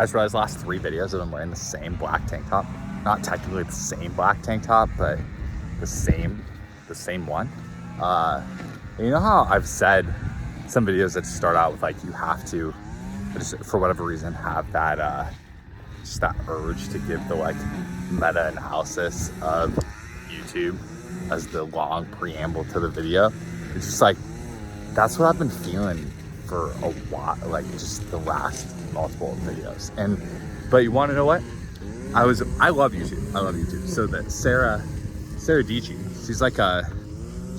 I just realized the last 3 videos I've been wearing the same black tank top. Not technically the same black tank top, but the same one. You know how I've said some videos that start out with like, you have to, just for whatever reason, have that, just that urge to give the like meta-analysis of YouTube as the long preamble to the video. It's just like, that's what I've been feeling for a while, like just the last multiple videos. But you want to know what? I love YouTube. So that Sarah Dici, she's like a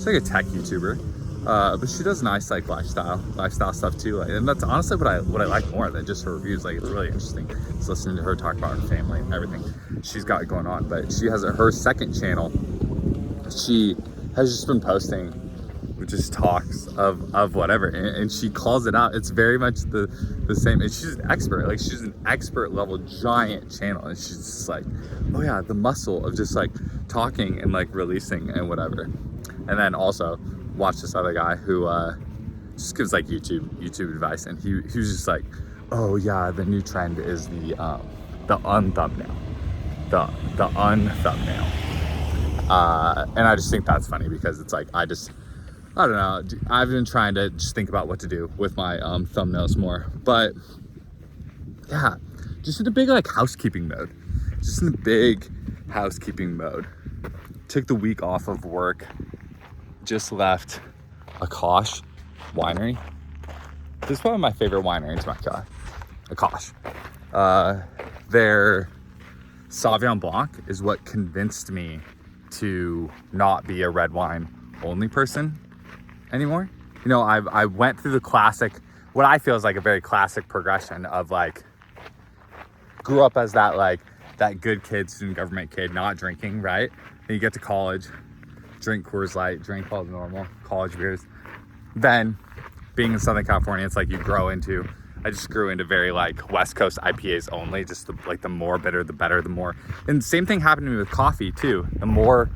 tech YouTuber, but she does nice like lifestyle stuff too. Like, and that's honestly what I like more than just her reviews. Like, it's really interesting just listening to her talk about her family and everything she's got going on. But she has her second channel. She has just been posting just talks of whatever, and she calls it out. It's very much the same, and she's an expert. Like, she's an expert level giant channel, and she's just like, oh yeah, the muscle of just like talking and like releasing and whatever. And then also watch this other guy who just gives like YouTube advice, and he was just like, oh yeah, the new trend is the unthumbnail, the unthumbnail. And I just think that's funny because it's like, I don't know, I've been trying to just think about what to do with my thumbnails more. But yeah, just in a big like housekeeping mode. Took the week off of work. Just left Akash Winery. This is probably my favorite winery in Temecula. Akash. Their Sauvignon Blanc is what convinced me to not be a red wine only person anymore. You know, I went through the classic, what I feel is like a very classic progression of like, grew up as that good kid, student government kid, not drinking, right? And you get to college, drink Coors Light, drink all the normal college beers. Then being in Southern California, it's like I just grew into very like West Coast IPAs only, just the more bitter, the better, the more. And same thing happened to me with coffee too. The more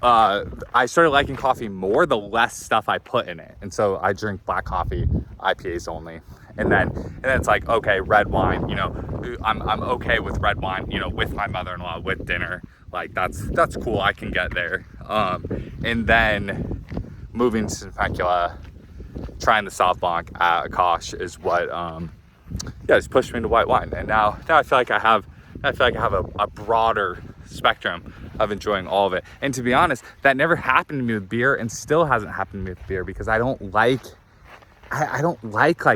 I started liking coffee more, the less stuff I put in it. And so I drink black coffee, IPAs only. And then it's like, okay, red wine, you know, I'm okay with red wine, you know, with my mother-in-law, with dinner. Like, that's cool, I can get there. And then moving to Temecula, trying the Sauv Blanc at Akash is what it's pushed me into white wine. And now I feel like I have a broader spectrum of enjoying all of it. And to be honest, that never happened to me with beer, and still hasn't happened to me with beer, because I don't like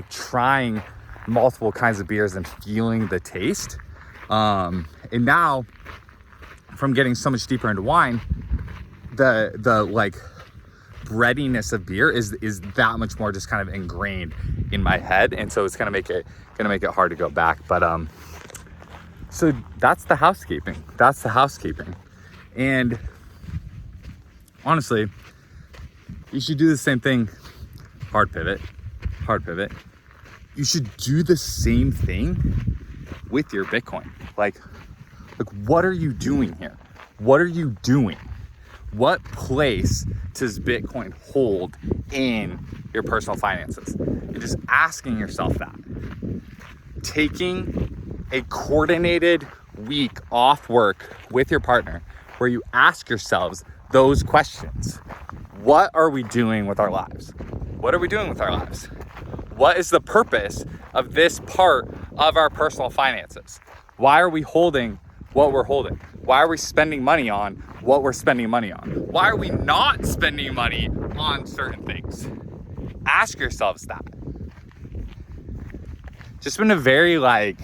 trying multiple kinds of beers and feeling the taste. And now, from getting so much deeper into wine, the like breadiness of beer is that much more just kind of ingrained in my head, and so it's gonna make it hard to go back. But so that's the housekeeping. And honestly, you should do the same thing. Hard pivot. You should do the same thing with your Bitcoin. Like, what are you doing here? What are you doing? What place does Bitcoin hold in your personal finances? And just asking yourself that. Taking a coordinated week off work with your partner where you ask yourselves those questions. What are we doing with our lives? What is the purpose of this part of our personal finances? Why are we holding what we're holding? Why are we spending money on what we're spending money on? Why are we not spending money on certain things? Ask yourselves that. Just been a very like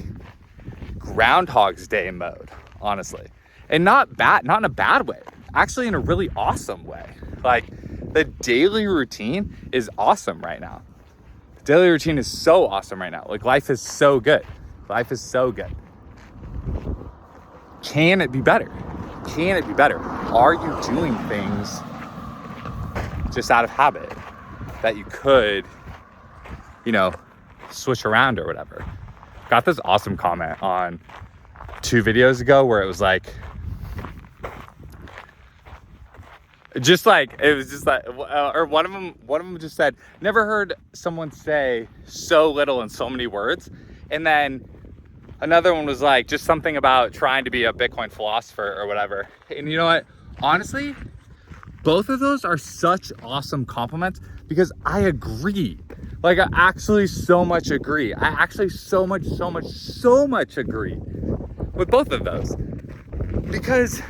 Groundhog's Day mode, honestly. And not in a bad way, actually in a really awesome way. Like, the daily routine is awesome right now. The daily routine is so awesome right now. Like, life is so good. Can it be better? Are you doing things just out of habit that you could, you know, switch around or whatever? Got this awesome comment on 2 videos ago where it was like, or one of them just said, never heard someone say so little in so many words. And then another one was like just something about trying to be a Bitcoin philosopher or whatever. And you know what? Honestly, both of those are such awesome compliments because I agree. Like, I actually so much agree. I actually so much agree with both of those. Because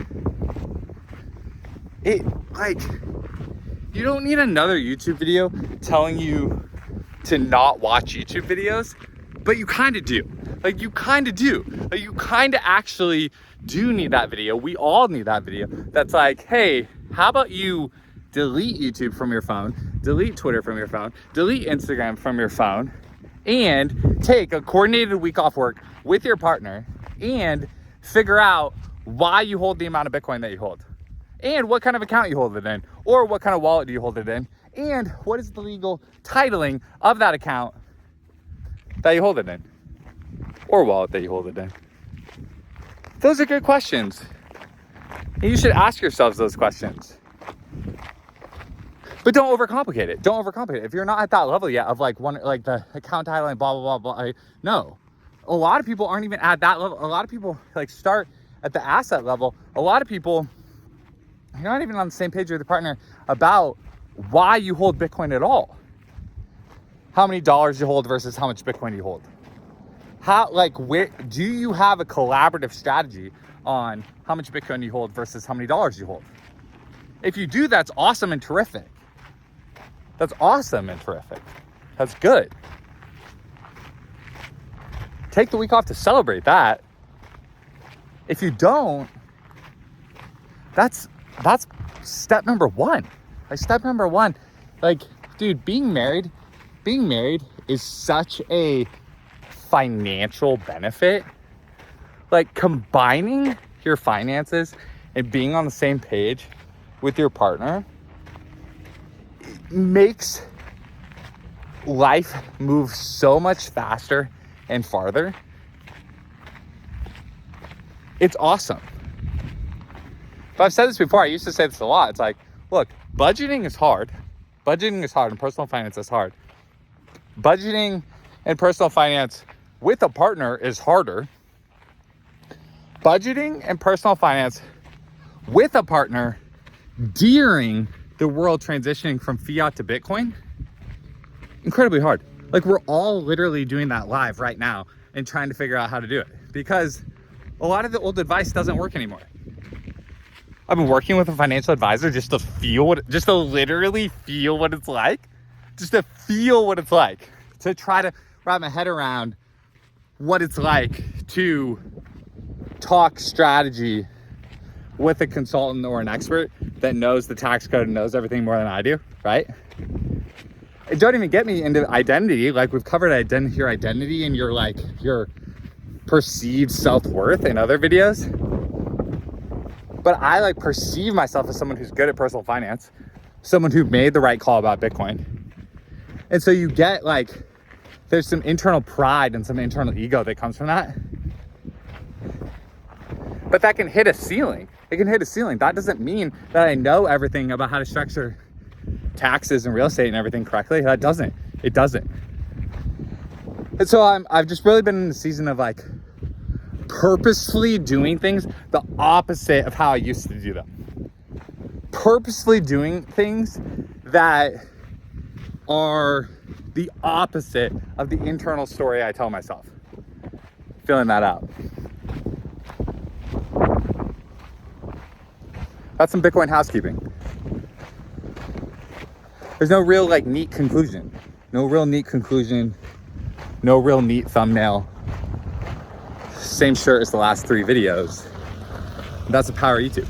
it, like, you don't need another YouTube video telling you to not watch YouTube videos, but you kind of do. Like, you kind of do. Like, you kind of actually do need that video. We all need that video that's like, hey, how about you delete YouTube from your phone, delete Twitter from your phone, delete Instagram from your phone, and take a coordinated week off work with your partner and figure out why you hold the amount of Bitcoin that you hold, and what kind of account you hold it in, or what kind of wallet do you hold it in, and what is the legal titling of that account that you hold it in, or wallet that you hold it in. Those are good questions. And you should ask yourselves those questions. But don't overcomplicate it. Don't overcomplicate it. If you're not at that level yet of like the account titling, blah, blah, blah, blah. No. A lot of people aren't even at that level. A lot of people like start at the asset level. A lot of people, you're not even on the same page with your partner about why you hold Bitcoin at all. How many dollars you hold versus how much Bitcoin you hold. How, like, where do you have a collaborative strategy on how much Bitcoin you hold versus how many dollars you hold? If you do, that's awesome and terrific. That's awesome and terrific. That's good. Take the week off to celebrate that. If you don't, that's step number one. Like, step number one, like, dude, being married is such a financial benefit. Like, combining your finances and being on the same page with your partner makes life move so much faster and farther. It's awesome. But I've said this before. I used to say this a lot. It's like, look, budgeting is hard. Budgeting is hard, and personal finance is hard. Budgeting and personal finance with a partner is harder. Budgeting and personal finance with a partner during the world transitioning from fiat to Bitcoin, incredibly hard. Like, we're all literally doing that live right now and trying to figure out how to do it because a lot of the old advice doesn't work anymore. I've been working with a financial advisor just to literally feel what it's like, to try to wrap my head around what it's like to talk strategy with a consultant or an expert that knows the tax code and knows everything more than I do, right? And don't even get me into identity. Like, we've covered your identity and your perceived self-worth in other videos. But I like perceive myself as someone who's good at personal finance, someone who made the right call about Bitcoin. And so you get like, there's some internal pride and some internal ego that comes from that. But that can hit a ceiling. It can hit a ceiling. That doesn't mean that I know everything about how to structure taxes and real estate and everything correctly. It doesn't. And so I've just really been in the season of like purposefully doing things the opposite of how I used to do them. Purposefully doing things that are the opposite of the internal story I tell myself. Feeling that out. That's some Bitcoin housekeeping. There's no real like neat conclusion. No real neat thumbnail. Same shirt as the last 3 videos. That's the power of YouTube.